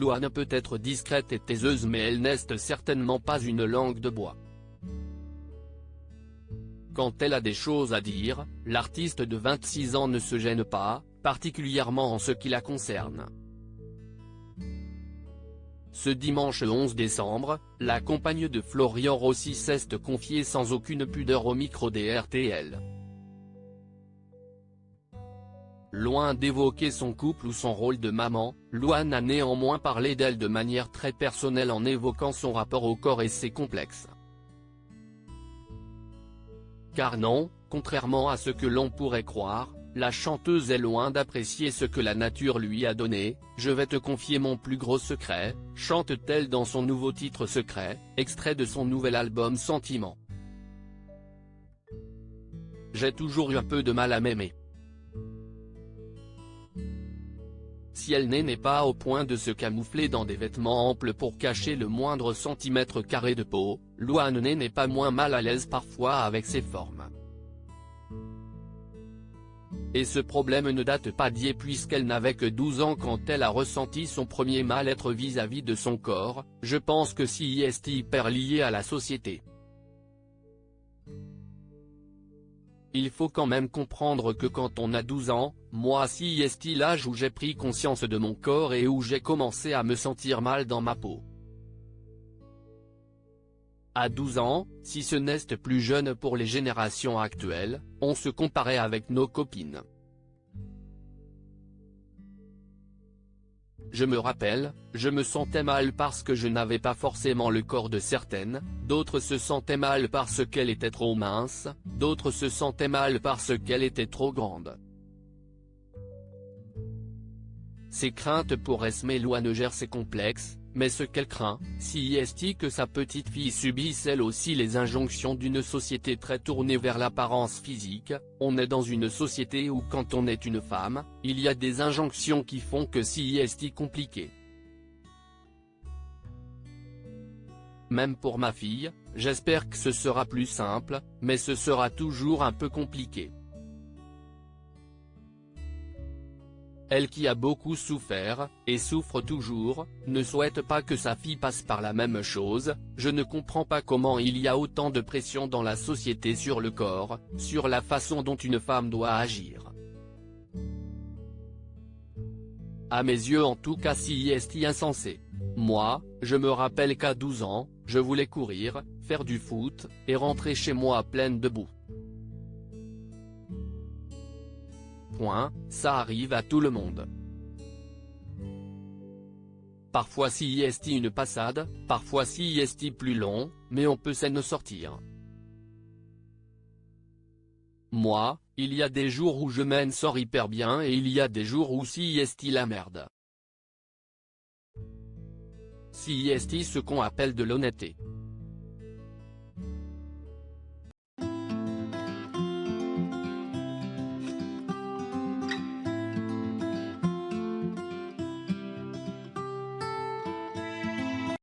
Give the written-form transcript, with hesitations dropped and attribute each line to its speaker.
Speaker 1: Louane peut être discrète et taiseuse mais elle n'est certainement pas une langue de bois. Quand elle a des choses à dire, l'artiste de 26 ans ne se gêne pas, particulièrement en ce qui la concerne. Ce dimanche 11 décembre, la compagne de Florian Rossi s'est confiée sans aucune pudeur au micro des RTL. Loin d'évoquer son couple ou son rôle de maman, Louane a néanmoins parlé d'elle de manière très personnelle en évoquant son rapport au corps et ses complexes. Car non, contrairement à ce que l'on pourrait croire, la chanteuse est loin d'apprécier ce que la nature lui a donné. « Je vais te confier mon plus gros secret », chante-t-elle dans son nouveau titre Secret, extrait de son nouvel album Sentiment. J'ai toujours eu un peu de mal à m'aimer. Si elle n'est pas au point de se camoufler dans des vêtements amples pour cacher le moindre centimètre carré de peau, Louane n'est pas moins mal à l'aise parfois avec ses formes. Et ce problème ne date pas d'hier puisqu'elle n'avait que 12 ans quand elle a ressenti son premier mal-être vis-à-vis de son corps. Je pense que c'est hyper lié à la société. Il faut quand même comprendre que quand on a 12 ans, moi c'est l'âge où j'ai pris conscience de mon corps et où j'ai commencé à me sentir mal dans ma peau. À 12 ans, si ce n'est plus jeune pour les générations actuelles, on se comparait avec nos copines. Je me rappelle, je me sentais mal parce que je n'avais pas forcément le corps de certaines, d'autres se sentaient mal parce qu'elle était trop mince, d'autres se sentaient mal parce qu'elle était trop grande. Ses craintes pour Esme Louane gère ses complexes, mais ce qu'elle craint, c'est que sa petite fille subisse elle aussi les injonctions d'une société très tournée vers l'apparence physique. On est dans une société où quand on est une femme, il y a des injonctions qui font que c'est compliqué. Même pour ma fille, j'espère que ce sera plus simple, mais ce sera toujours un peu compliqué. Elle qui a beaucoup souffert, et souffre toujours, ne souhaite pas que sa fille passe par la même chose. Je ne comprends pas comment il y a autant de pression dans la société sur le corps, sur la façon dont une femme doit agir. À mes yeux en tout cas c'est insensé. Moi, je me rappelle qu'à 12 ans, je voulais courir, faire du foot, et rentrer chez moi pleine de boue. Ça arrive à tout le monde. Parfois c'est une passade, parfois c'est plus long, mais on peut s'en sortir. Moi, il y a des jours où je m'en sors hyper bien et il y a des jours où c'est la merde. C'est ce qu'on appelle de l'honnêteté.